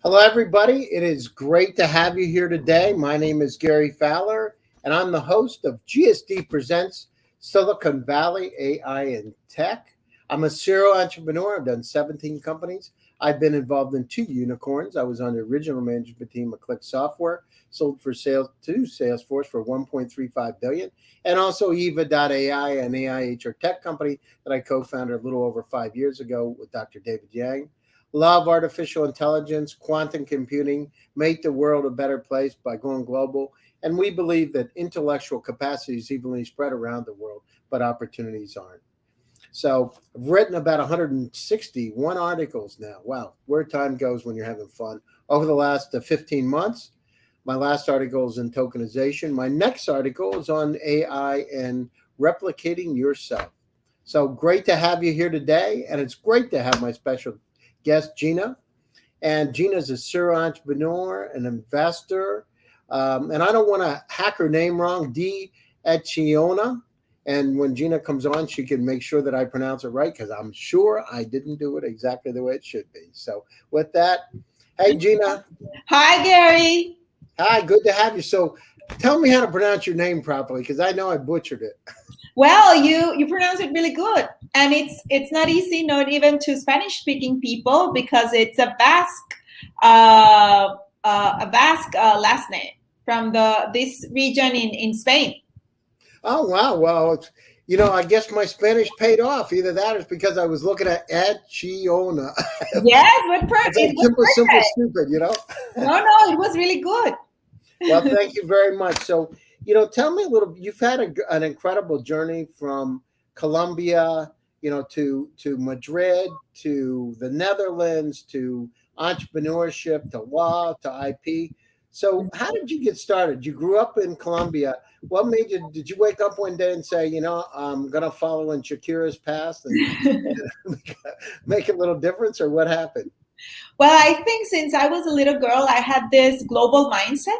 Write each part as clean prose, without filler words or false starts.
Hello, everybody. It is great to have you here today. My name is Gary Fowler, and I'm the host of GSD Presents Silicon Valley AI and Tech. I'm a serial entrepreneur. I've done 17 companies. I've been involved in two unicorns. I was on the original management team of Click Software, sold for sales to Salesforce for 1.35 billion, and also Eva.ai, an AI HR tech company that I co-founded a little over 5 years ago with Dr. David Yang. Love artificial intelligence, quantum computing, make the world a better place by going global. And we believe that intellectual capacity is evenly spread around the world, but opportunities aren't. So I've written about 161 articles now. Wow, where time goes when you're having fun. Over the last 15 months, my last article is in tokenization. My next article is on AI and replicating yourself. So great to have you here today. And it's great to have my special guest, Gina. And Gina's a serial entrepreneur, an investor. And I don't want to hack her name wrong, De Echeona. And when Gina comes on, she can make sure that I pronounce it right because I'm sure I didn't do it exactly the way it should be. So with that, hey, Gina. Hi, Gary. Hi, good to have you. So tell me how to pronounce your name properly because I know I butchered it. Well, you pronounce it really good, and it's not easy, not even to Spanish-speaking people, because it's a Basque last name from this region in Spain. Oh, wow. Well, I guess my Spanish paid off. Either that or it's because I was looking at Echeona. Yes, but It's like simple, stupid, No, it was really good. Well, thank you very much. So, tell me a little. You've had an incredible journey from Colombia, to Madrid, to the Netherlands, to entrepreneurship, to law, to IP. So, how did you get started? You grew up in Colombia. What made you? Did you wake up one day and say, I'm gonna follow in Shakira's past and make a little difference, or what happened? Well, I think since I was a little girl, I had this global mindset.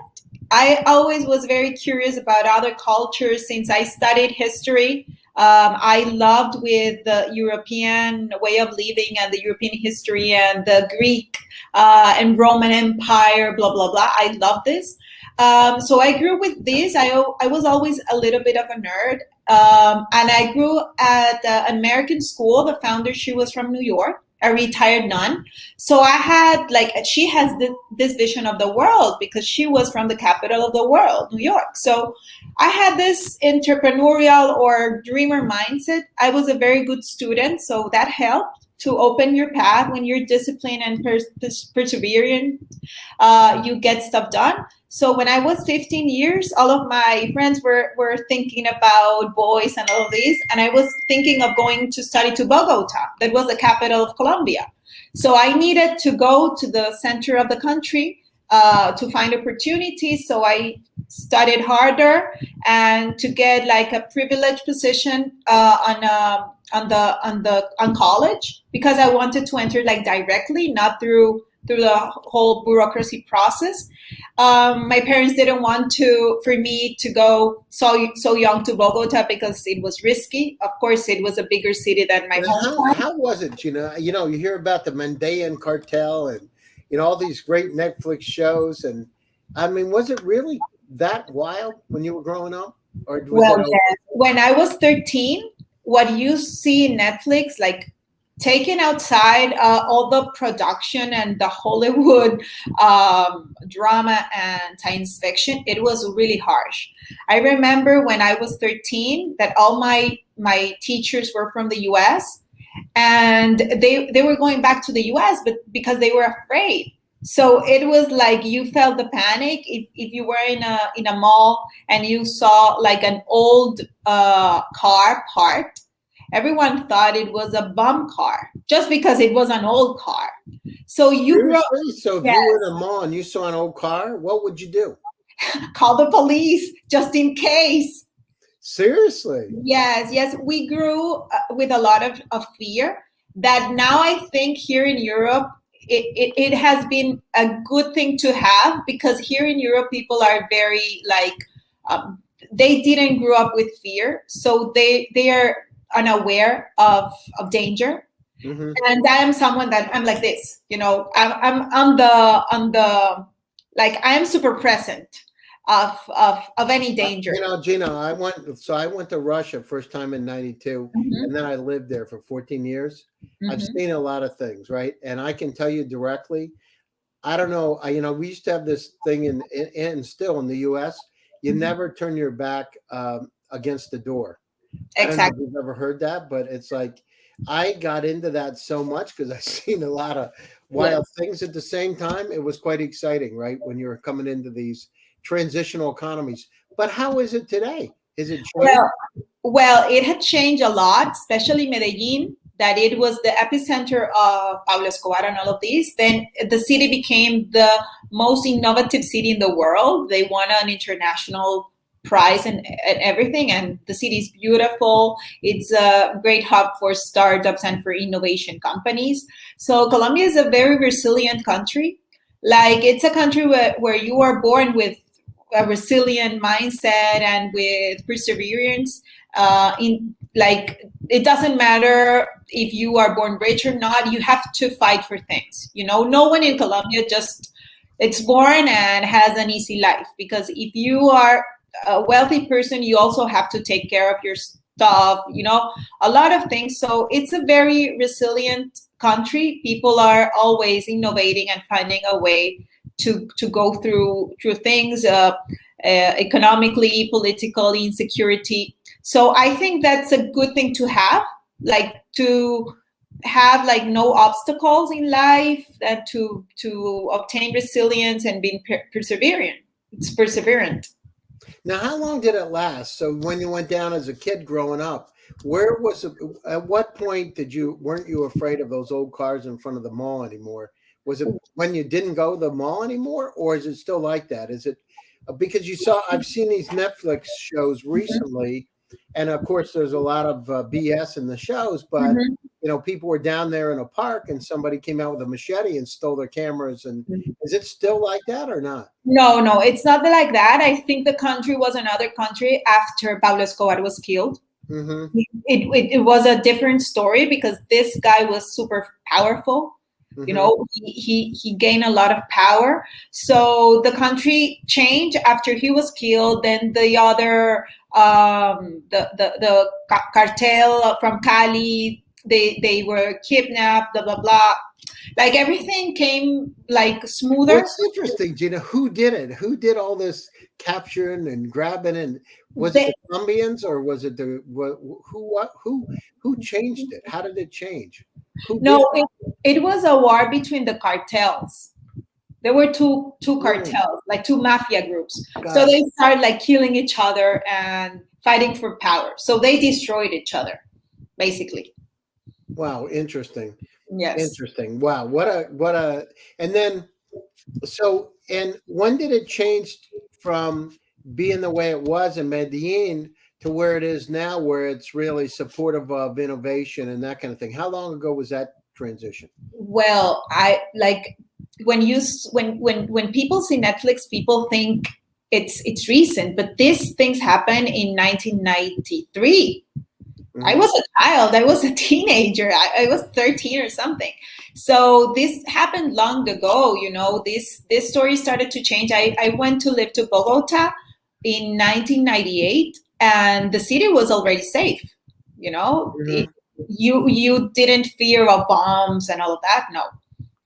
I always was very curious about other cultures since I studied history. I loved with the European way of living and the European history and the Greek and Roman Empire, blah, blah, blah. I love this. So I grew with this. I was always a little bit of a nerd. And I grew at an American school. The founder, she was from New York, a retired nun. So I had she has this vision of the world because she was from the capital of the world, New York. So I had this entrepreneurial or dreamer mindset. I was a very good student, so that helped to open your path. When you're disciplined and persevering, you get stuff done. So when I was 15 years, all of my friends were thinking about boys and all of these, and I was thinking of going to study to Bogota. That was the capital of Colombia. So I needed to go to the center of the country to find opportunities. So I studied harder and to get like a privileged position on college, because I wanted to enter directly, not through the whole bureaucracy process. My parents didn't want for me to go so young to Bogota because it was risky. Of course, it was a bigger city than my home. How was it? You hear about the Mandaean cartel and all these great Netflix shows, and I mean, was it really that wild when you were growing up, or was yes. When I was 13, what you see in Netflix, taking outside all the production and the Hollywood drama and science fiction, it was really harsh. I remember when I was 13 that all my teachers were from the US, and they were going back to the US, but because they were afraid. So it was like you felt the panic if you were in a mall and you saw an old car parked. Everyone thought it was a bomb car just because it was an old car. So you So if you were in a mall and you saw an old car, what would you do? Call the police just in case. Seriously? Yes. We grew with a lot of fear that now I think here in Europe, it has been a good thing to have, because here in Europe, people are very they didn't grow up with fear. So they are unaware of danger. Hmm. And I am someone that I'm like this, I'm on the like I am super present of any danger. Gina, I went to Russia first time in 92, Hmm. and then I lived there for 14 years. I've Hmm. seen a lot of things, right? And I can tell you directly, I don't know, we used to have this thing and still in the US, you Hmm. never turn your back against the door. I don't know if Exactly. you've ever heard that, but it's like I got into that so much because I've seen a lot of Yes. wild things at the same time. It was quite exciting, right? When you're coming into these transitional economies. But how is it today? Is it changed? Well, Well, it had changed a lot, especially Medellin, that it was the epicenter of Pablo Escobar and all of this. Then the city became the most innovative city in the world. They won an international prize and everything. And the city is beautiful. It's a great hub for startups and for innovation companies. So Colombia is a very resilient country. Like it's a country where you are born with a resilient mindset and with perseverance. In like it doesn't matter if you are born rich or not, you have to fight for things. No one in Colombia just it's born and has an easy life, because if you are a wealthy person, you also have to take care of your stuff, a lot of things. So it's a very resilient country. People are always innovating and finding a way to go through things, economically, politically, insecurity. So I think that's a good thing to have, like to have like no obstacles in life, that to obtain resilience and being perseverant. It's perseverant. Now, how long did it last? So when you went down as a kid growing up, where was it, at what point weren't you afraid of those old cars in front of the mall anymore? Was it when you didn't go to the mall anymore, or is it still like that? Is it because I've seen these Netflix shows recently, and of course there's a lot of BS in the shows, but Mhm. people were down there in a park and somebody came out with a machete and stole their cameras. And Mhm. is it still like that or not? No, no, it's not like that. I think the country was another country after Pablo Escobar was killed. Mm-hmm. It was a different story, because this guy was super powerful. Mm-hmm. He gained a lot of power. So the country changed after he was killed. Then the other the cartel from Cali, they were kidnapped, blah blah blah. Like everything came like smoother. What's interesting, Gina, who did it? Who did all this capturing and grabbing? And was it They, the Colombians or was it who changed it? How did it change? Who did no, it was a war between the cartels. There were two it? cartels, like two mafia groups. So Got it. they started like killing each other and fighting for power. So they destroyed each other, basically. Wow, interesting. Yes. Interesting. Wow, and then and when did it change from being the way it was in Medellin to where it is now, where it's really supportive of innovation and that kind of thing? How long ago was that transition? Well, I like when people see Netflix, people think it's recent, but these things happened in 1993. I Hmm. was a child. I was a teenager. I was 13 or something. So this happened long ago. This story started to change. I went to live to Bogota in 1998, and the city was already safe. You know, Hmm. it, you didn't fear of bombs and all of that. No,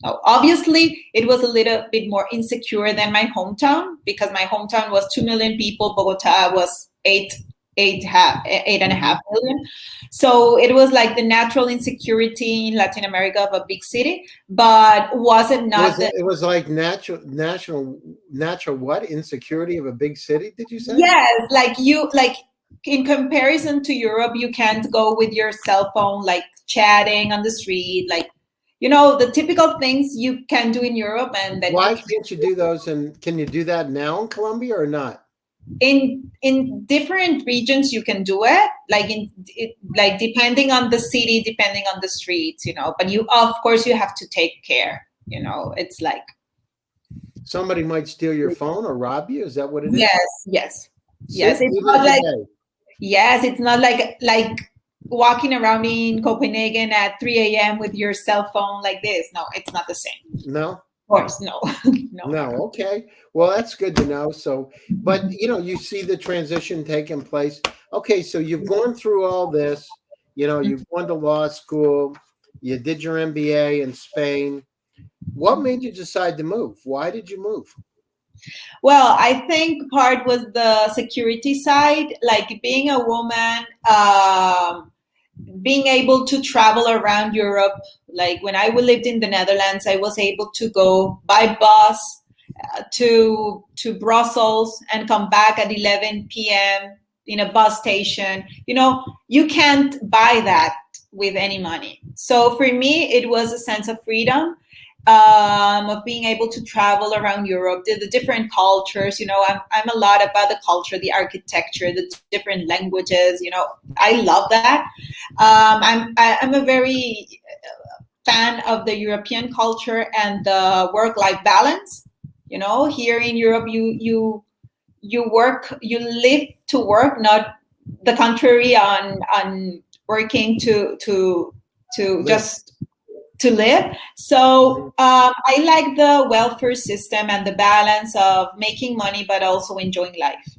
no. Obviously, it was a little bit more insecure than my hometown, because my hometown was 2 million people. Bogota was eight and a half Hmm. million. So it was like the natural insecurity in Latin America of a big city, but was it not the It was like natural what insecurity of a big city? Did you say? yes, like in comparison to Europe, you can't go with your cell phone like chatting on the street, like the typical things you can do in Europe and that you Why can can't you do those? And can you do that now in Colombia or not? in different regions you can do it, like like depending on the city, depending on the streets, but you of course you have to take care, it's like Somebody might steal your phone or rob you. Is that what it is? yes, yes, yes. See, It's even not like today. yes, it's not like walking around in Copenhagen at 3 a.m. with your cell phone like this. No, it's not the same. No. Of course, no. No, No, never. okay. Well, that's good to know. So, but you see the transition taking place. Okay, so you've gone through all this. You've gone to law school. You did your MBA in Spain. What made you decide to move? Why did you move? Well, I think part was the security side, like being a woman, being able to travel around Europe. Like when I lived in the Netherlands, I was able to go by bus to Brussels and come back at 11 p.m. in a bus station. You can't buy that with any money. So for me, it was a sense of freedom, of being able to travel around Europe, the different cultures. I'm a lot about the culture, the architecture, the different languages. I love that. I'm a very fan of the European culture and the work-life balance. Here in Europe, you live to work, not the contrary on working to Live. just to live. So I like the welfare system and the balance of making money, but also enjoying life.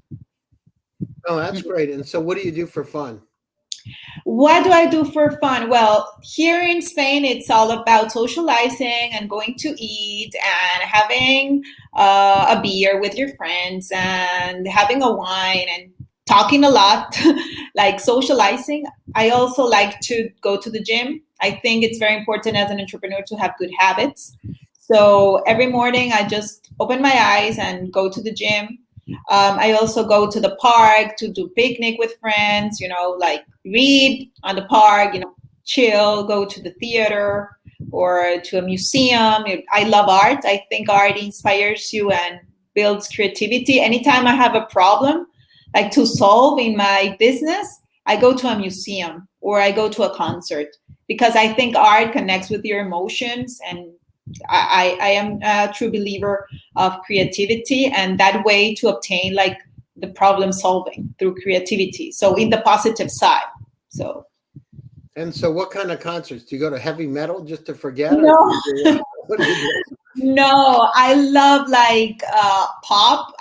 Oh, that's great. And so what do you do for fun? What do I do for fun? Well, here in Spain, it's all about socializing and going to eat and having a beer with your friends and having a wine and talking a lot, like socializing. I also like to go to the gym. I think it's very important as an entrepreneur to have good habits. So every morning, I just open my eyes and go to the gym. I also go to the park to do picnic with friends, like read on the park, chill, go to the theater or to a museum. I love art. I think art inspires you and builds creativity. Anytime I have a problem, like to solve in my business, I go to a museum or I go to a concert because I think art connects with your emotions, and I am a true believer of creativity and that way to obtain like the problem solving through creativity. So in the positive side. So. And so what kind of concerts? Do you go to heavy metal just to forget? No. What do you do? No, I love like pop,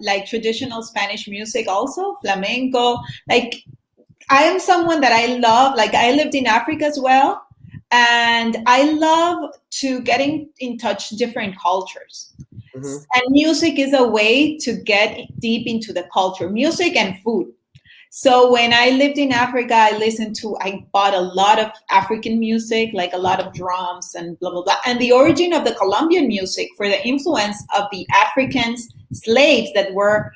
like traditional Spanish music also, flamenco. Like I am someone that I love, like I lived in Africa as well. And I love to get in touch different cultures. Mm-hmm. And music is a way to get deep into the culture, music and food. So when I lived in Africa, I bought a lot of African music, like a lot of drums and blah, blah, blah. And the origin of the Colombian music for the influence of the Africans, slaves that were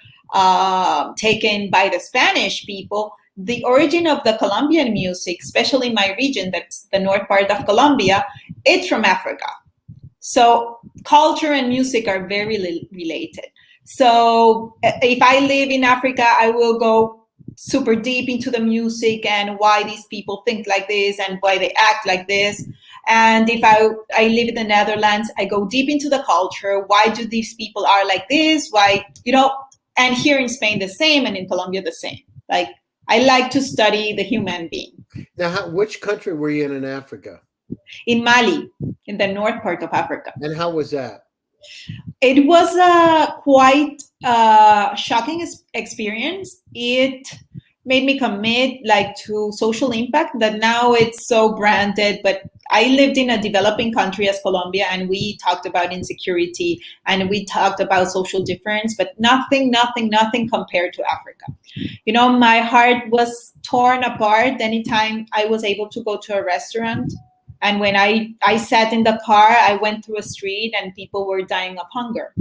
taken by the Spanish people, the origin of the Colombian music, especially my region, that's the north part of Colombia, it's from Africa. So culture and music are very related. So if I live in Africa, I will go super deep into the music and why these people think like this and why they act like this. And if I live in the Netherlands, I go deep into the culture. Why do these people are like this? Why, and here in Spain the same, and in Colombia the same. Like I like to study the human being. Now, which country were you in Africa? In Mali, in the north part of Africa. And how was that? It was a quite shocking experience. It made me commit to social impact that now it's so branded, but I lived in a developing country as Colombia, and we talked about insecurity and we talked about social difference, but nothing compared to Africa. My heart was torn apart anytime I was able to go to a restaurant. And when I sat in the car, I went through a street and people were dying of hunger.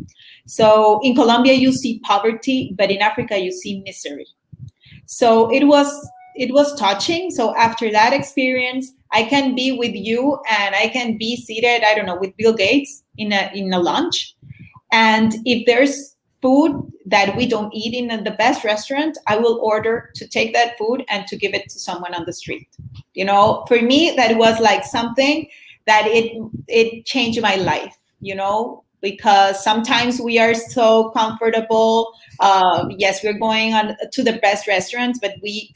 So in Colombia, you see poverty, but in Africa, you see misery. So it was touching. So after that experience, I can be with you and I can be seated, I don't know, with Bill Gates in a lunch. And if there's food that we don't eat in the best restaurant, I will order to take that food and to give it to someone on the street. For me, that was like something that it changed my life, because sometimes we are so comfortable. Yes, we're going on to the best restaurants, but we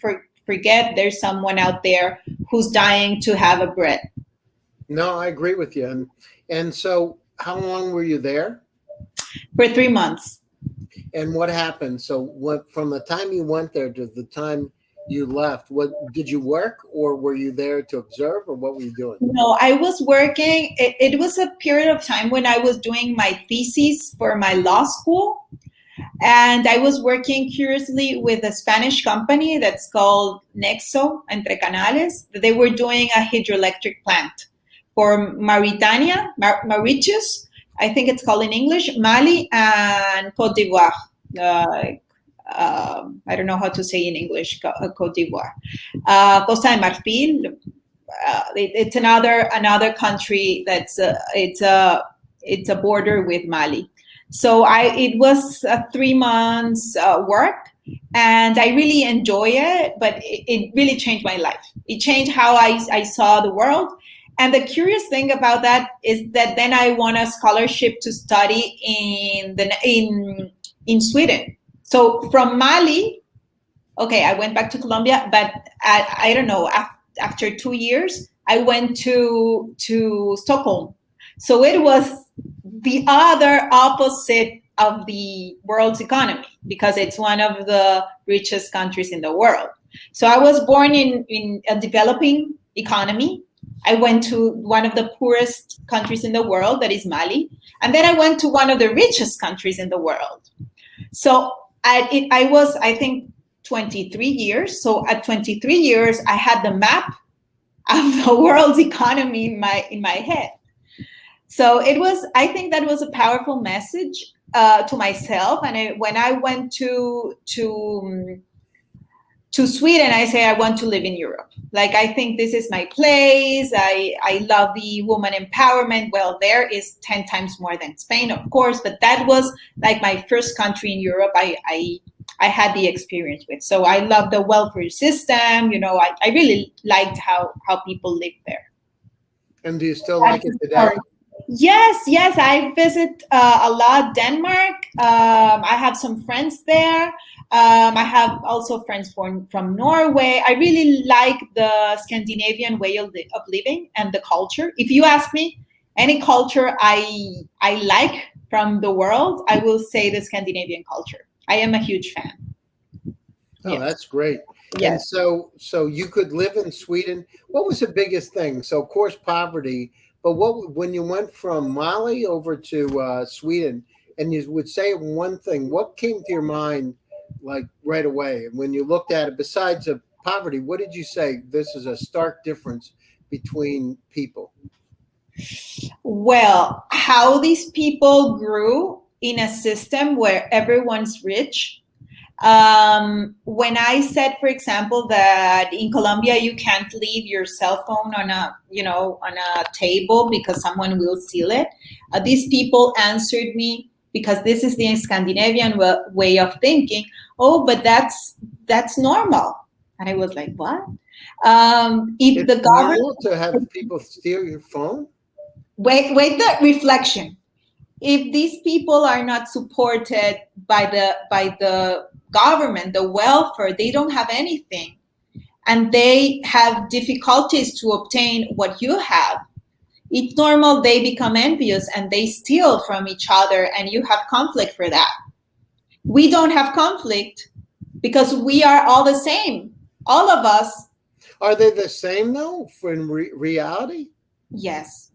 forget there's someone out there who's dying to have a bread. No, I agree with you. And so how long were you there? For 3 months. And what happened? So what from the time you went there to the time you left, what did you work or were you there to observe or what were you doing? No, I was working. It was a period of time when I was doing my thesis for my law school. And I was working curiously with a Spanish company that's called Nexo Entre Canales. They were doing a hydroelectric plant for Mauritania, Mauritius, I think it's called in English, Mali, and Cote d'Ivoire. I don't know how to say in English, Cote d'Ivoire. Costa de Marfil. It's another country that's it's a border with Mali. So it was 3 months work, and I really enjoy it. But it really changed my life. It changed how I saw the world. And the curious thing about that is that then I won a scholarship to study in Sweden. So from Mali, okay, I went back to Colombia, but I don't know. After 2 years, I went to Stockholm. So it was the other opposite of the world's economy because it's one of the richest countries in the world. So I was born in a developing economy. I went to one of the poorest countries in the world, that is Mali. And then I went to one of the richest countries in the world. So I was, I think, 23 years. So at 23 years, I had the map of the world's economy in my head. So I think that was a powerful message to myself. And when I went to Sweden, I say I want to live in Europe. Like, I think this is my place. I love the woman empowerment. Well, there is 10 times more than Spain, of course, but that was like my first country in Europe I had the experience with. So I love the welfare system. I really liked how people live there. And do you still like it today? Yes, I visit a lot Denmark. I have some friends there. I have also friends from Norway. I really like the Scandinavian way of living and the culture. If you ask me any culture I like from the world, I will say the Scandinavian culture. I am a huge fan. Oh, yes. That's great. Yes. And so you could live in Sweden. What was the biggest thing? So, of course, poverty. But when you went from Mali over to Sweden, and you would say one thing, what came to your mind, like right away? And when you looked at it, besides of poverty, what did you say? This is a stark difference between people. Well, how these people grew in a system where everyone's rich. When I said, for example, that in Colombia you can't leave your cell phone on a table because someone will steal it, these people answered me, because this is the Scandinavian way of thinking. Oh, but that's normal. And I was like, what? If the government normal to have people steal your phone? Wait, the reflection. If these people are not supported by the government, the welfare, they don't have anything, and they have difficulties to obtain what you have, it's normal they become envious and they steal from each other, and you have conflict for that. We don't have conflict because we are all the same. All of us. Are they the same though in reality? Yes,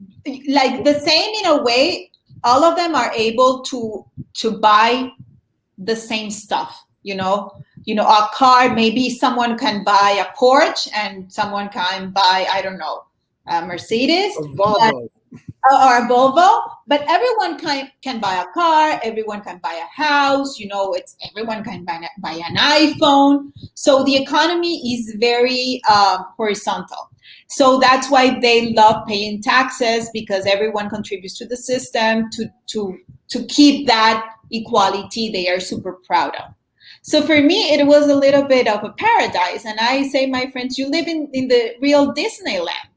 like the same in a way. All of them are able to buy the same stuff. A car, maybe someone can buy a Porsche and someone can buy, I don't know, a Mercedes. A Volvo. Or a Volvo, but everyone can buy a car, everyone can buy a house, everyone can buy an iPhone. So the economy is very horizontal. So that's why they love paying taxes, because everyone contributes to the system to keep that equality they are super proud of. So for me, it was a little bit of a paradise. And I say, my friends, you live in the real Disneyland.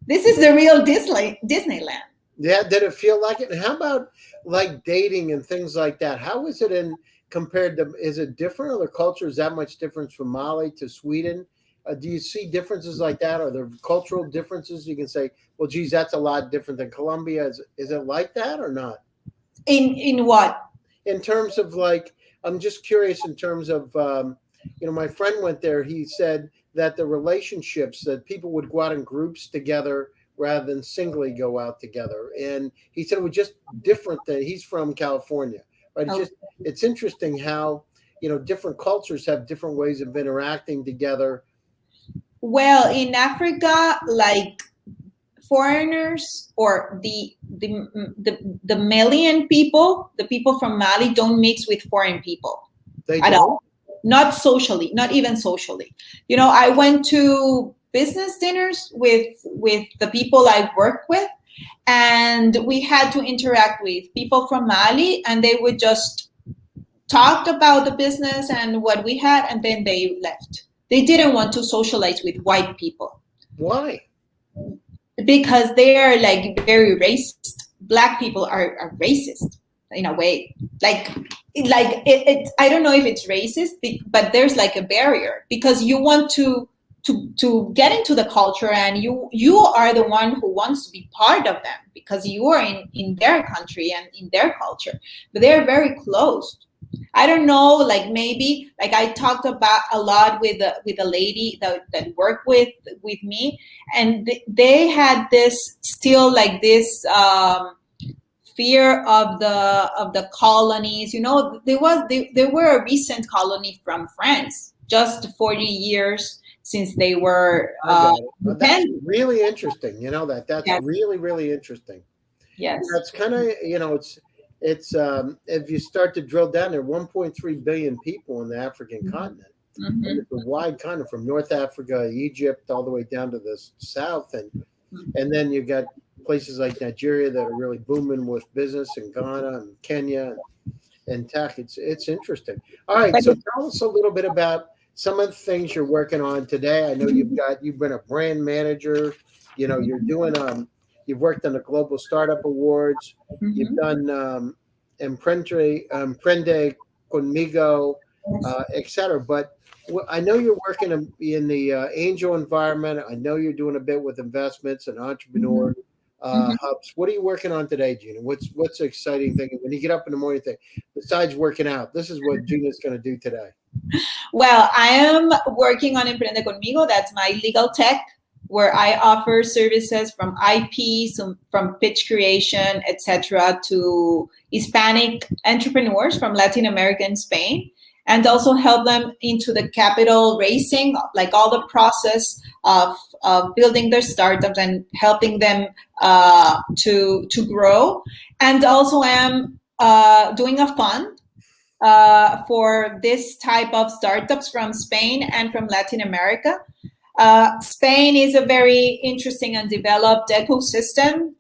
This is the real Disneyland. Yeah, did it feel like it? And how about like dating and things like that? How is it compared to, is it different? Are the cultures that much difference from Mali to Sweden? Do you see differences like that? Are there cultural differences? You can say, well, geez, that's a lot different than Colombia. Is it like that or not? In what? In terms of like, I'm just curious in terms of, my friend went there. He said that the relationships that people would go out in groups together rather than singly go out together. And he said it was just different than he's from California, right? Oh. It's interesting how, different cultures have different ways of interacting together. Well, in Africa, like foreigners or the Malian people, the people from Mali don't mix with foreign people They at don't? all. Not socially, not even socially. I went to business dinners with the people I work with, and we had to interact with people from Mali, and they would just talk about the business and what we had, and then they left. They didn't want to socialize with white people. Why? Because they are like very racist. Black people are racist in a way. Like I don't know if it's racist, but there's like a barrier because you want to get into the culture, and you are the one who wants to be part of them because you are in their country and in their culture. But they're very closed. I don't know, like maybe like I talked about a lot with a lady that worked with me, and they had this still like this fear of the colonies. They were a recent colony from France, just 40 years since they were that's really interesting. That's Yes. really, really interesting. Yes. That's kind of, it's if you start to drill down, there are 1.3 billion people in the African continent. Mm-hmm. And it's a wide continent from North Africa, Egypt, all the way down to the south, and then you got places like Nigeria that are really booming with business, and Ghana and Kenya and tech. It's interesting. All right, so tell us a little bit about some of the things you're working on today. I know you've been a brand manager. You're doing you've worked on the Global Startup Awards. Mm-hmm. You've done Emprende Conmigo, etc. But I know you're working in the angel environment. I know you're doing a bit with investments and entrepreneur hubs. What are you working on today, Gina? What's the exciting thing when you get up in the morning? Besides working out, this is what Gina's going to do today. Well, I am working on Emprende Conmigo. That's my legal tech, where I offer services from IP, from pitch creation, etc., to Hispanic entrepreneurs from Latin America and Spain, and also help them into the capital raising, like all the process of building their startups and helping them to grow. And also am doing a fund for this type of startups from Spain and from Latin America. Spain is a very interesting and developed ecosystem.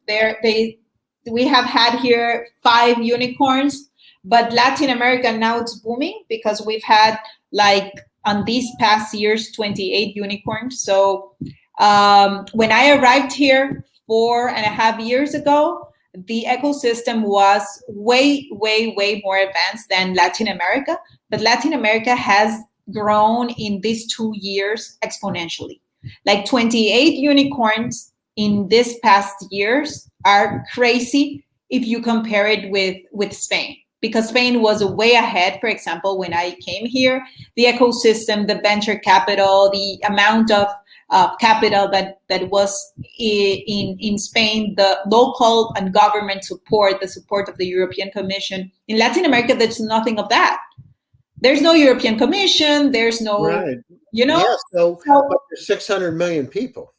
We have had here 5 unicorns, but Latin America now it's booming because we've had like on these past years 28 unicorns. So when I arrived here 4.5 years ago, the ecosystem was way, way, way more advanced than Latin America. But Latin America has grown in these 2 years exponentially. Like 28 unicorns in this past years are crazy if you compare it with Spain, because Spain was way ahead. For example, when I came here, the ecosystem, the venture capital, the amount of capital that was in Spain, the local and government support, the support of the European Commission. In Latin America, there's nothing of that. There's no European Commission. There's no, right. Yeah, so but there's 600 million people.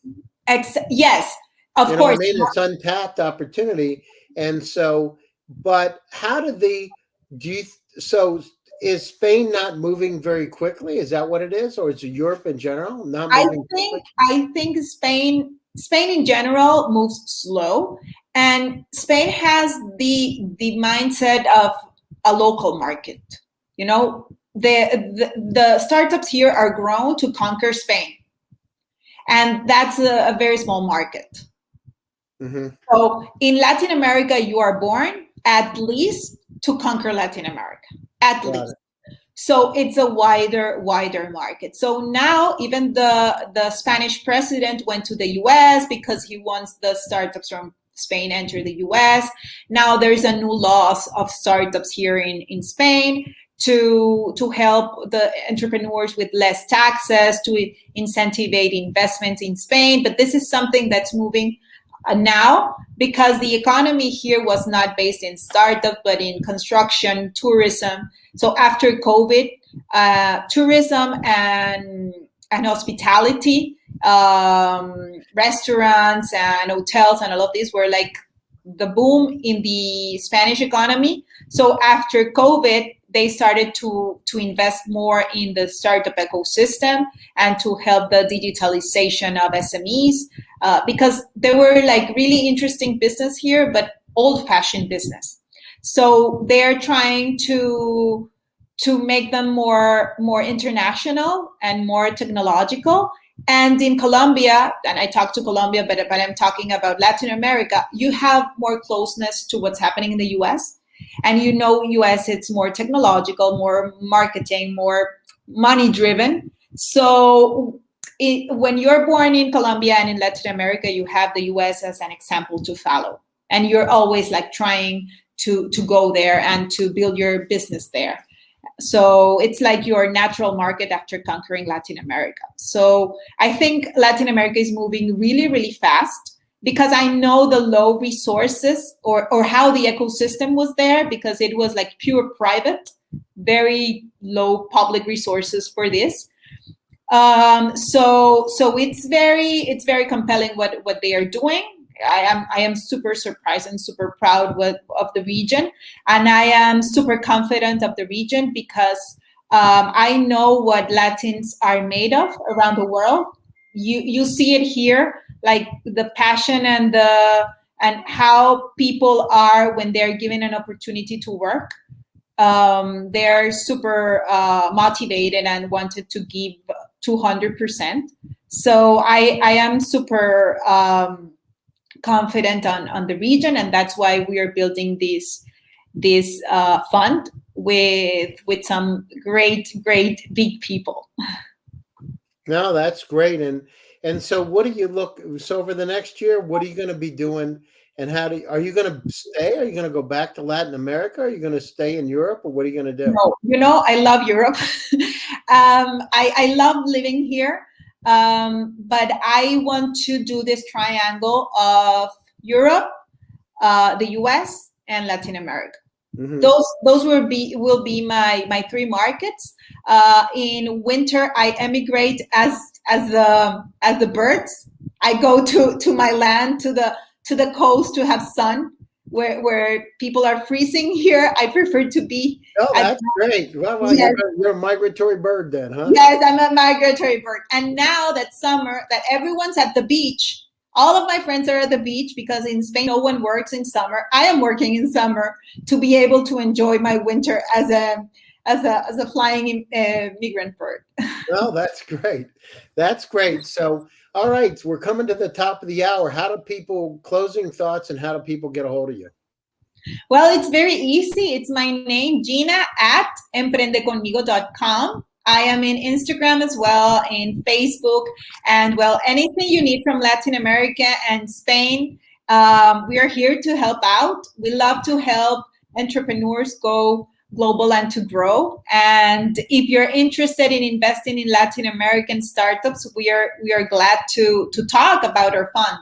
Yes, of course. I mean, it's untapped opportunity. And so, but so is Spain not moving very quickly? Is that what it is? Or is it Europe in general not moving quickly? I think Spain in general moves slow, and Spain has the mindset of a local market. The startups here are grown to conquer Spain, and that's a very small market. Mm-hmm. So in Latin America, you are born at least to conquer Latin America, at least. So it's a wider market. So now even the Spanish president went to the US because he wants the startups from Spain enter the US. Now there's a new law of startups here in Spain to help the entrepreneurs with less taxes, to incentivize investments in Spain. But this is something that's moving now, because the economy here was not based in startup but in construction, tourism. So after COVID, tourism and hospitality, restaurants and hotels and all of these were like the boom in the Spanish economy. So after COVID, they started to invest more in the startup ecosystem and to help the digitalization of SMEs, because there were like really interesting business here, but old-fashioned business. So they're trying to make them more international and more technological. And in Colombia, and I talked to Colombia, but I'm talking about Latin America, you have more closeness to what's happening in the US. And US, it's more technological, more marketing, more money driven. So when you're born in Colombia and in Latin America, you have the US as an example to follow. And you're always like trying to go there and to build your business there. So it's like your natural market after conquering Latin America. So I think Latin America is moving really, really fast, because I know the low resources or how the ecosystem was there, because it was like pure private, very low public resources for this. So it's very compelling what they are doing. I am super surprised and super proud of the region, and I am super confident of the region because I know what Latins are made of around the world. You see it here, like the passion and how people are when they're given an opportunity to work. They're super motivated and wanted to give 200%. So I am super confident on the region, and that's why we are building this fund with some great big people. No, that's great. And so what do you look, so over the next year, what are you going to be doing, and are you going to stay? Are you going to go back to Latin America? Are you going to stay in Europe, or what are you going to do? No, I love Europe. I love living here. But I want to do this triangle of Europe, the US, and Latin America. Mm-hmm. Those will be my three markets. In winter, I emigrate as the birds. I go to my land, to the coast, to have sun. Where people are freezing here, I prefer to be. Oh, that's great. Well, yes. You're a migratory bird then, huh? Yes, I'm a migratory bird. And now that summer, that everyone's at the beach, all of my friends are at the beach, because in Spain, no one works in summer. I am working in summer to be able to enjoy my winter as a flying migrant bird. Well, that's great. That's great. So, all right, we're coming to the top of the hour. How do people, closing thoughts, and how do people get a hold of you? Well, it's very easy. It's my name, Gina, at emprendeconmigo.com. I am in Instagram as well, in Facebook, and well, anything you need from Latin America and Spain, we are here to help out. We love to help entrepreneurs go global and to grow. And if you're interested in investing in Latin American startups, we are glad to talk about our fund.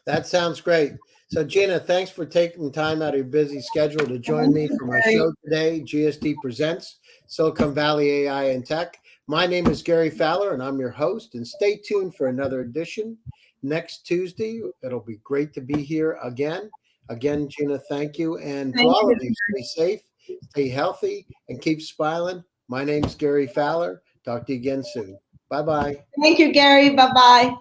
That sounds great. So Gina, thanks for taking time out of your busy schedule to join me for my show today, GSD Presents Silicon Valley AI and Tech. My name is Gary Fowler, and I'm your host. And stay tuned for another edition next Tuesday. It'll be great to be here again. Again, Gina, thank you. And to all of you, stay safe, stay healthy, and keep smiling. My name is Gary Fowler. Talk to you again soon. Bye-bye. Thank you, Gary. Bye-bye.